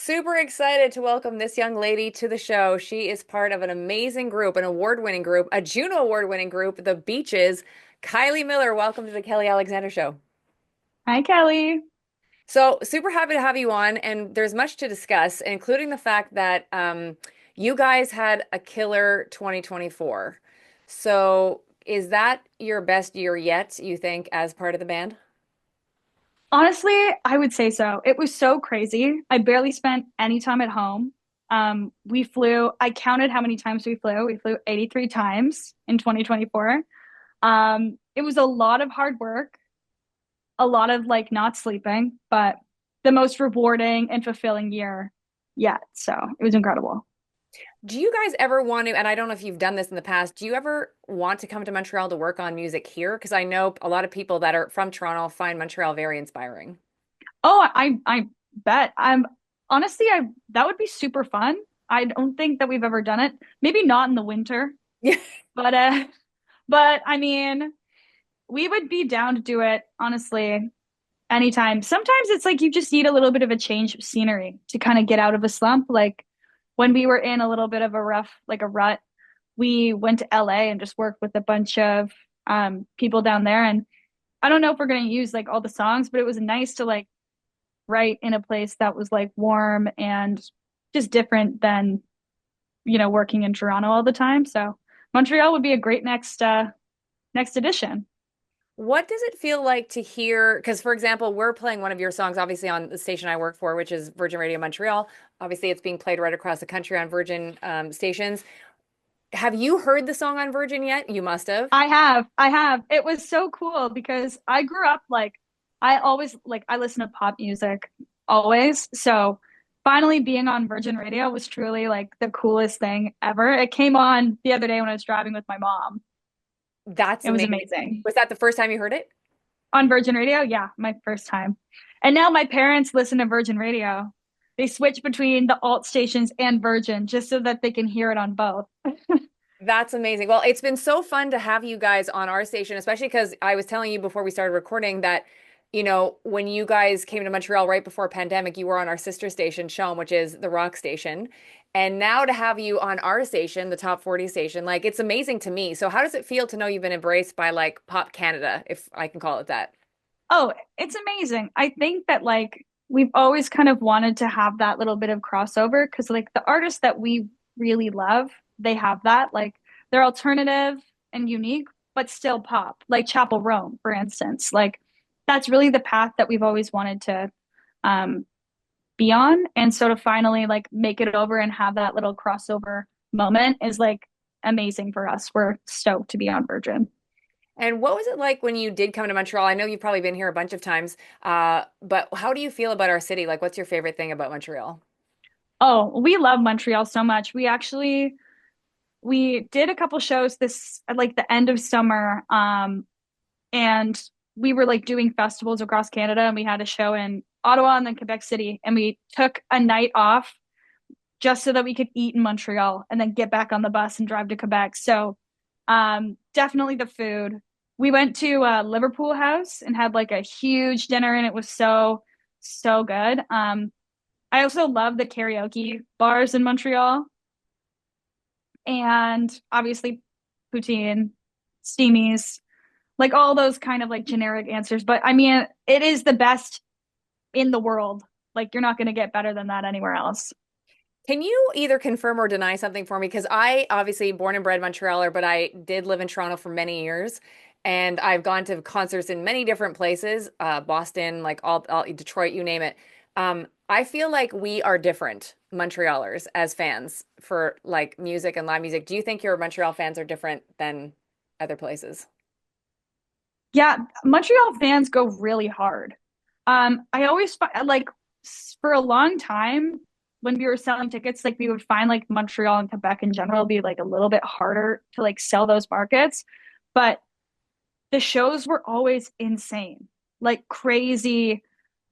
Super excited to welcome this young lady to the show. She is part of an amazing group, an award-winning group, a Juno award-winning group, The Beaches. Kylie Miller, welcome to the Kelly Alexander Show. Hi, Kelly. So, super happy to have you on, and there's much to discuss, including the fact that you guys had a killer 2024. So, is that your best year yet, you think, as part of the band? Honestly, I would say so. It was so crazy. I barely spent any time at home. I counted how many times we flew. We flew 83 times in 2024. It was a lot of hard work, a lot of like not sleeping, but the most rewarding and fulfilling year yet. So it was incredible. Do you guys ever want to, and I don't know if you've done this in the past, do you ever want to come to Montreal to work on music here? Because I know a lot of people that are from Toronto find Montreal very inspiring. Oh, I bet. I'm honestly, I that would be super fun. I don't think that we've ever done it. Maybe not in the winter, Yeah. but but I mean, we would be down to do it, honestly, anytime. Sometimes it's like you just need a little bit of a change of scenery to kind of get out of a slump. Like when we were in a little bit of a rough, like a rut, we went to LA and just worked with a bunch of people down there. And I don't know if we're going to use like all the songs, but it was nice to like write in a place that was like warm and just different than, working in Toronto all the time. So Montreal would be a great next edition. What does it feel like to hear? Because, for example, we're playing one of your songs, obviously, on the station I work for, which is Virgin Radio Montreal. Obviously, it's being played right across the country on Virgin stations. Have you heard the song on Virgin yet? You must have. I have. It was so cool because I grew up like I listen to pop music always. So finally being on Virgin Radio was truly like the coolest thing ever. It came on the other day when I was driving with my mom. That's It was amazing. amazing. Was that the first time you heard it? On Virgin Radio, yeah, my first time. And now my parents listen to Virgin Radio. They switch between the alt stations and Virgin just so that they can hear it on both. That's amazing. Well, it's been so fun to have you guys on our station, especially because I was telling you before we started recording that, when you guys came to Montreal right before pandemic, you were on our sister station, Chom, which is the rock station. And now to have you on our station, the top 40 station, like it's amazing to me. So how does it feel to know you've been embraced by like Pop Canada, if I can call it that? Oh, it's amazing. I think that like we've always kind of wanted to have that little bit of crossover because like the artists that we really love, they have that. Like they're alternative and unique, but still pop. Like Chapel Roan, for instance. Like that's really the path that we've always wanted to um be on. And so to finally like make it over and have that little crossover moment is like amazing for us. We're stoked to be on Virgin. And what was it like when you did come to Montreal? I know you've probably been here a bunch of times, but how do you feel about our city? Like, what's your favorite thing about Montreal? Oh, we love Montreal so much. We did a couple shows this at like the end of summer, and we were like doing festivals across Canada, and we had a show in Ottawa and then Quebec City, and we took a night off just so that we could eat in Montreal and then get back on the bus and drive to Quebec. So, definitely the food. We went to Liverpool House and had like a huge dinner, and it was so good. I also love the karaoke bars in Montreal and obviously poutine, steamies, like all those kind of like generic answers. But I mean, it is the best in the world. Like you're not going to get better than that anywhere else. Can you either confirm or deny something for me? Because I obviously born and bred Montrealer, but I did live in Toronto for many years, and I've gone to concerts in many different places, Boston, like all Detroit, you name it. I feel like we are different, Montrealers, as fans for like music and live music. Do you think your Montreal fans are different than other places? Yeah, Montreal fans go really hard. I always find like for a long time when we were selling tickets, like we would find like Montreal and Quebec in general be like a little bit harder to like sell those markets. But the shows were always insane, like crazy,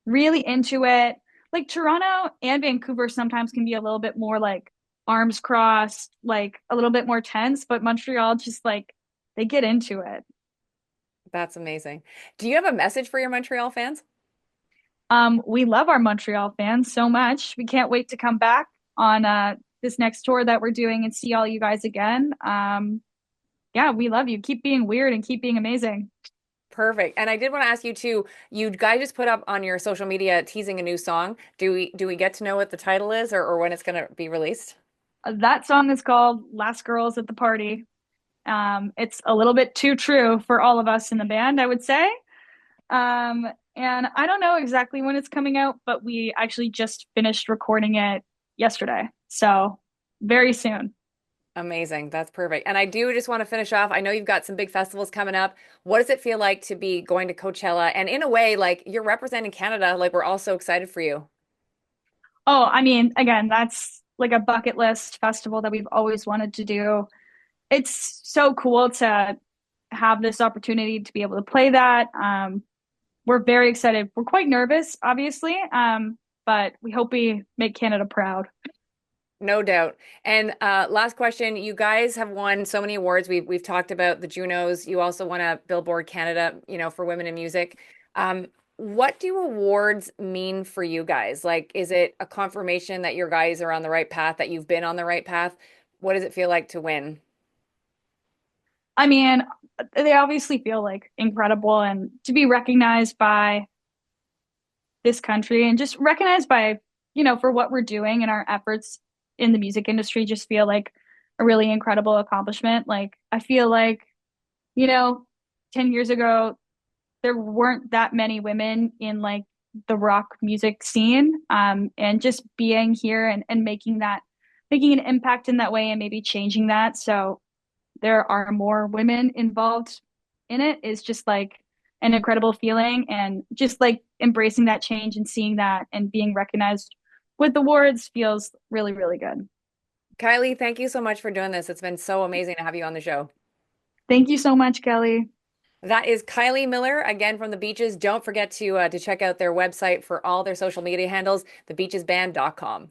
really into it. Like Toronto and Vancouver sometimes can be a little bit more like arms crossed, like a little bit more tense, but Montreal just like they get into it. That's amazing. Do you have a message for your Montreal fans? We love our Montreal fans so much. We can't wait to come back on this next tour that we're doing and see all you guys again. Yeah, we love you. Keep being weird and keep being amazing. Perfect. And I did want to ask you too, you guys just put up on your social media teasing a new song. Do we get to know what the title is or when it's going to be released? That song is called Last Girls at the Party. It's a little bit too true for all of us in the band, I would say. Um, and I don't know exactly when it's coming out, but we actually just finished recording it yesterday. So very soon. Amazing. That's perfect. And I do just want to finish off. I know you've got some big festivals coming up. What does it feel like to be going to Coachella? And in a way, like you're representing Canada, like we're all so excited for you. Oh, I mean, again, that's like a bucket list festival that we've always wanted to do. It's so cool to have this opportunity to be able to play that. We're very excited. We're quite nervous, obviously, but we hope we make Canada proud. No doubt. And last question, you guys have won so many awards. We've talked about the Junos. You also won a Billboard Canada, for women in music. What do awards mean for you guys? Like, is it a confirmation that your guys are on the right path, that you've been on the right path? What does it feel like to win? I mean, they obviously feel like incredible and to be recognized by this country and just recognized by, for what we're doing and our efforts in the music industry just feel like a really incredible accomplishment. Like, I feel like, you know, 10 years ago, there weren't that many women in like the rock music scene. And just being here and making an impact in that way and maybe changing that. So there are more women involved in it is just like an incredible feeling and just like embracing that change and seeing that and being recognized with awards feels really, really good. Kylie, thank you so much for doing this. It's been so amazing to have you on the show. Thank you so much, Kelly. That is Kylie Miller again from the Beaches. Don't forget to check out their website for all their social media handles, thebeachesband.com.